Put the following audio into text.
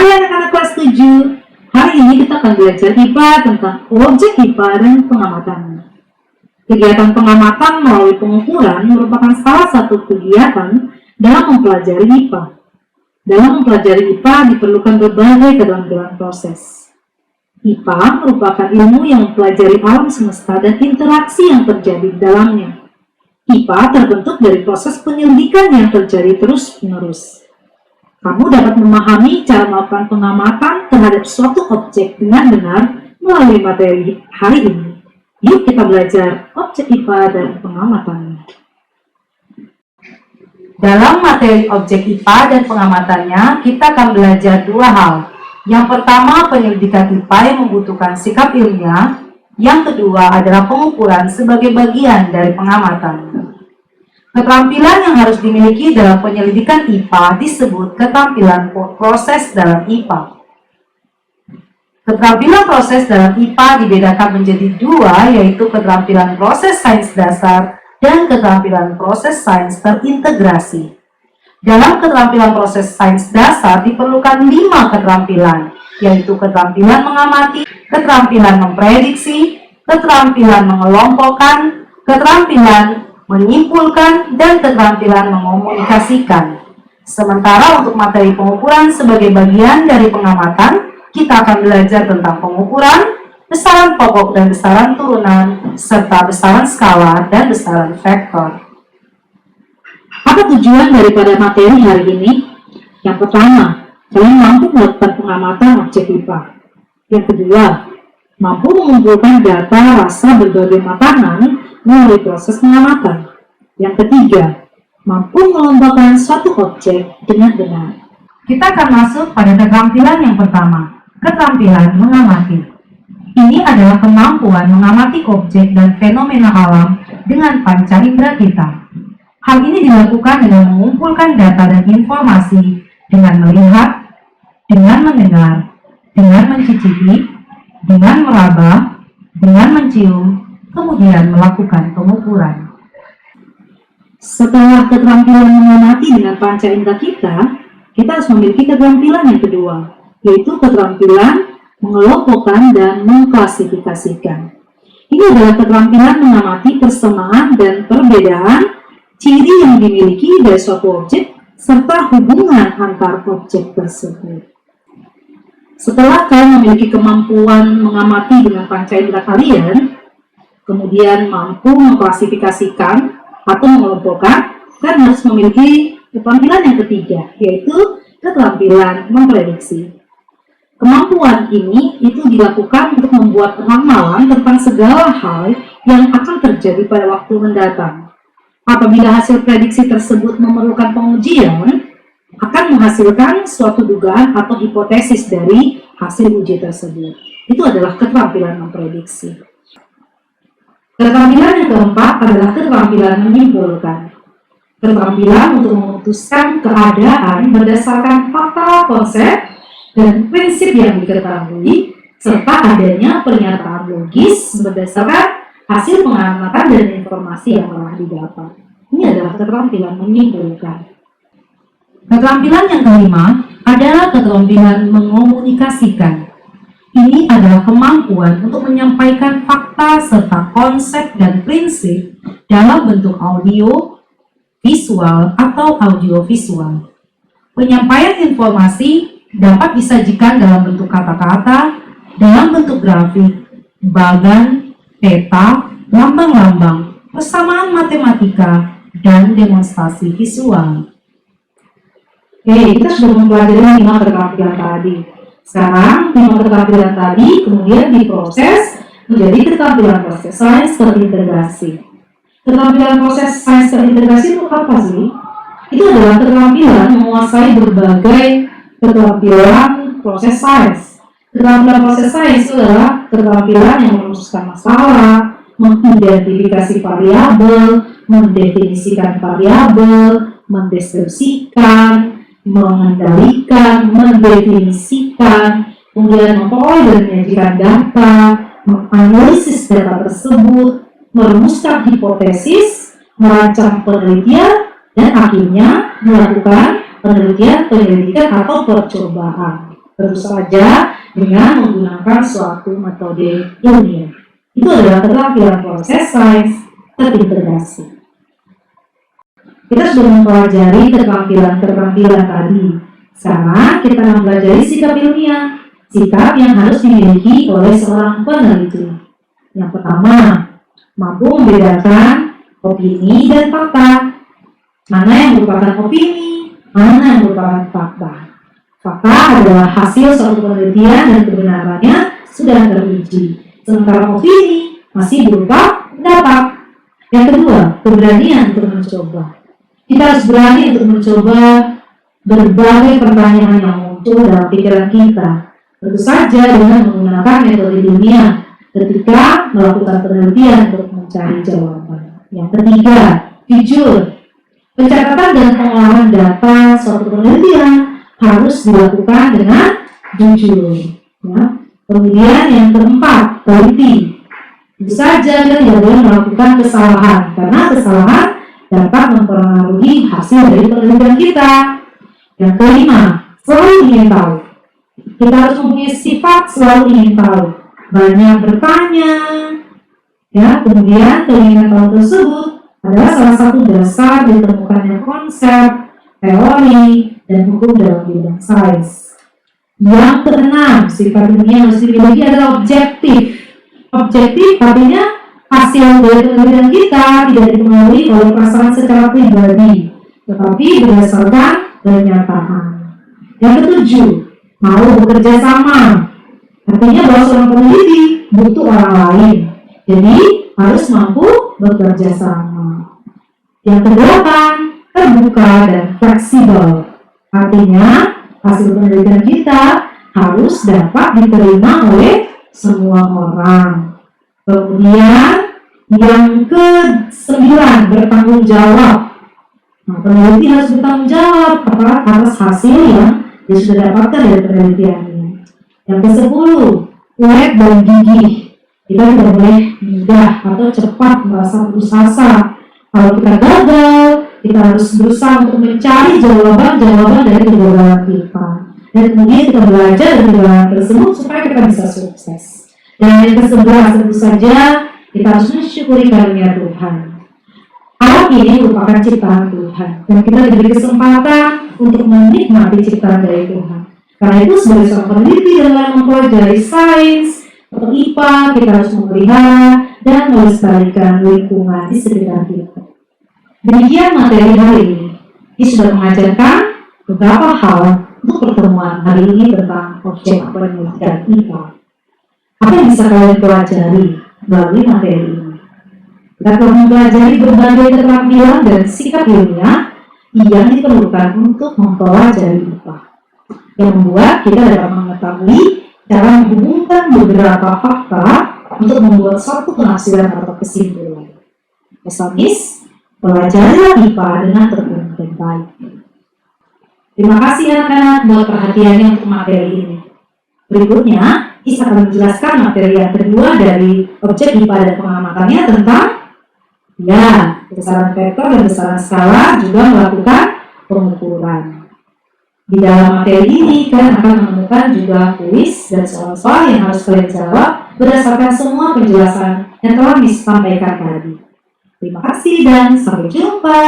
Hai anak-anak kelas 7. Hari ini kita akan belajar IPA tentang objek IPA dan pengamatannya. Kegiatan pengamatan melalui pengukuran merupakan salah satu kegiatan dalam mempelajari IPA. Dalam mempelajari IPA diperlukan berbagai keterampilan proses. IPA merupakan ilmu yang mempelajari alam semesta dan interaksi yang terjadi di dalamnya. IPA terbentuk dari proses penyelidikan yang terjadi terus-menerus. Kamu dapat memahami cara melakukan pengamatan terhadap suatu objek dengan benar melalui materi hari ini. Yuk kita belajar objek IPA dan pengamatannya. Dalam materi objek IPA dan pengamatannya, kita akan belajar dua hal. Yang pertama, penyelidikan IPA yang membutuhkan sikap ilmiah. Yang kedua adalah pengukuran sebagai bagian dari pengamatan. Keterampilan yang harus dimiliki dalam penyelidikan IPA disebut keterampilan proses dalam IPA. Keterampilan proses dalam IPA dibedakan menjadi dua, yaitu keterampilan proses sains dasar dan keterampilan proses sains terintegrasi. Dalam keterampilan proses sains dasar diperlukan 5 keterampilan, yaitu keterampilan mengamati, keterampilan memprediksi, keterampilan mengelompokkan, keterampilan menyimpulkan, dan keterampilan mengomunikasikan. Sementara untuk materi pengukuran sebagai bagian dari pengamatan, kita akan belajar tentang pengukuran, besaran pokok dan besaran turunan, serta besaran skala dan besaran vektor. Apa tujuan daripada materi hari ini? Yang pertama, kalian mampu melakukan pengamatan objek IPA. Yang kedua, mampu mengumpulkan data rasa berbagai makanan melalui proses pengamatan. Yang ketiga, mampu melombakan suatu objek dengan benar. Kita akan masuk pada keterampilan yang pertama, keterampilan mengamati. Ini adalah kemampuan mengamati objek dan fenomena alam dengan panca indera kita. Hal ini dilakukan dengan mengumpulkan data dan informasi dengan melihat, dengan mendengar, dengan mencicipi, dengan meraba, dengan mencium, kemudian melakukan pengukuran. Setelah keterampilan mengamati dengan panca indera kita harus memiliki keterampilan yang kedua, yaitu keterampilan mengelompokkan dan mengklasifikasikan. Ini adalah keterampilan mengamati persamaan dan perbedaan ciri yang dimiliki dari suatu objek serta hubungan antar objek tersebut. Setelah kalian memiliki kemampuan mengamati dengan panca indera kalian, kemudian mampu mengklasifikasikan atau mengelompokkan, kalian harus memiliki keterampilan yang ketiga, yaitu keterampilan memprediksi. Kemampuan ini itu dilakukan untuk membuat ramalan tentang segala hal yang akan terjadi pada waktu mendatang. Apabila hasil prediksi tersebut memerlukan pengujian, akan menghasilkan suatu dugaan atau hipotesis dari hasil uji tersebut. Itu adalah keterampilan memprediksi. Keterampilan yang keempat adalah keterampilan menyimpulkan. Keterampilan untuk memutuskan keadaan berdasarkan fakta, konsep, dan prinsip yang diketahui, serta adanya pernyataan logis berdasarkan hasil pengamatan dan informasi yang telah didapat. Ini adalah keterampilan menyimpulkan. Keterampilan yang kelima adalah keterampilan mengomunikasikan. Ini adalah kemampuan untuk menyampaikan fakta serta konsep dan prinsip dalam bentuk audio, visual, atau audiovisual. Penyampaian informasi dapat disajikan dalam bentuk kata-kata, dalam bentuk grafik, bagan, peta, lambang-lambang, persamaan matematika, dan demonstrasi visual. Oke, kita sudah mempelajari 5 keterampilan tadi. Sekarang 5 keterampilan tadi kemudian diproses menjadi keterampilan proses sains terintegrasi. Keterampilan proses sains terintegrasi itu apa sih? Itu adalah keterampilan menguasai berbagai keterampilan proses sains. Keterampilan proses sains itu adalah keterampilan yang merumuskan masalah, mengidentifikasi variabel, mendefinisikan variabel, mendeskripsikan, mengendalikan, mendefinisikan, kemudian memperoleh dan menyajikan data, menganalisis data tersebut, merumuskan hipotesis, merancang penelitian, dan akhirnya melakukan penelitian, penyelidikan, atau percobaan. Tentu saja dengan menggunakan suatu metode ilmiah. Itu adalah keterampilan proses sains terintegrasi. Kita sudah mempelajari keterampilan tadi. Sekarang kita mempelajari sikap ilmiah, sikap yang harus dimiliki oleh seorang peneliti. Yang pertama, mampu membedakan opini dan fakta. Mana yang merupakan opini, mana yang merupakan fakta. Fakta adalah hasil suatu penelitian dan kebenarannya sudah teruji. Sementara opini masih berupa pendapat. Yang kedua, keberanian untuk mencoba. Kita harus berani untuk mencoba berbagai pertanyaan yang muncul dalam pikiran kita. Tentu saja dengan menggunakan metode ilmiah ketika melakukan penelitian untuk mencari jawaban. Yang ketiga, jujur. Pencatatan dan pengolahan data suatu penelitian harus dilakukan dengan jujur. Ya. Kemudian yang keempat, teliti. Tentu saja kita tidak boleh melakukan kesalahan, karena kesalahan dapat mempengaruhi hasil dari penelitian kita. Yang kelima, selalu ingin tahu. Kita harus mempunyai sifat selalu ingin tahu. Banyak bertanya. Ya, kemudian keinginan tahu tersebut adalah salah satu dasar ditemukannya konsep, teori, dan hukum dalam bidang sains. Yang keenam, sifat ini yang harus dimiliki adalah objektif. Objektif artinya hasil dari penelitian kita tidak dipengaruhi oleh perasaan secara pribadi, tetapi berdasarkan kenyataan. Yang ketujuh, mau bekerja sama. Artinya bahwa seorang peneliti butuh orang lain, jadi harus mampu bekerja sama. Yang kedelapan, terbuka dan fleksibel. Artinya hasil penelitian kita harus dapat diterima oleh semua orang. Kemudian yang ke-9, bertanggung jawab. Nah, peneliti harus bertanggung jawab atas hasil yang dia sudah dapatkan dari penelitian ini. Yang ke-10, kuat dan gigih. Kita tidak boleh mudah atau cepat merasa putus asa. Kalau kita gagal, kita harus berusaha untuk mencari jawaban-jawaban dari kegagalan kita. Dan kemudian kita belajar dari kegagalan tersebut supaya kita bisa sukses. Dan yang ke-11, tentu saja kita harus mensyukuri karunia Tuhan. Alam ini merupakan ciptaan Tuhan, dan kita diberi kesempatan untuk menikmati ciptaan dari Tuhan. Karena itu sebagai seorang peneliti dalam mempelajari sains atau IPA, kita harus memelihara dan melestarikan lingkungan di sekitar kita. Demikian materi hari ini. Ini sudah mengajarkan beberapa hal untuk pertemuan hari ini tentang objek penelitian IPA. Apa yang bisa kalian pelajari melalui materi ini? Kita telah mempelajari berbagai keterampilan dan sikap ilmiah yang diperlukan untuk mempelajari IPA, yang membuat kita dapat mengetahui cara menghubungkan beberapa fakta untuk membuat suatu penafsiran atau kesimpulan. Miss, pelajarilah IPA dengan tekun dan baik. Terima kasih anak-anak buat perhatiannya untuk materi ini. Berikutnya, Isa akan menjelaskan materi yang kedua dari objek IPA dan pengamatannya tentang besaran vektor dan besaran skala, juga melakukan pengukuran. Di dalam materi ini, kalian akan menemukan juga kuis dan soal-soal yang harus kalian jawab berdasarkan semua penjelasan yang telah disampaikan tadi. Terima kasih dan sampai jumpa.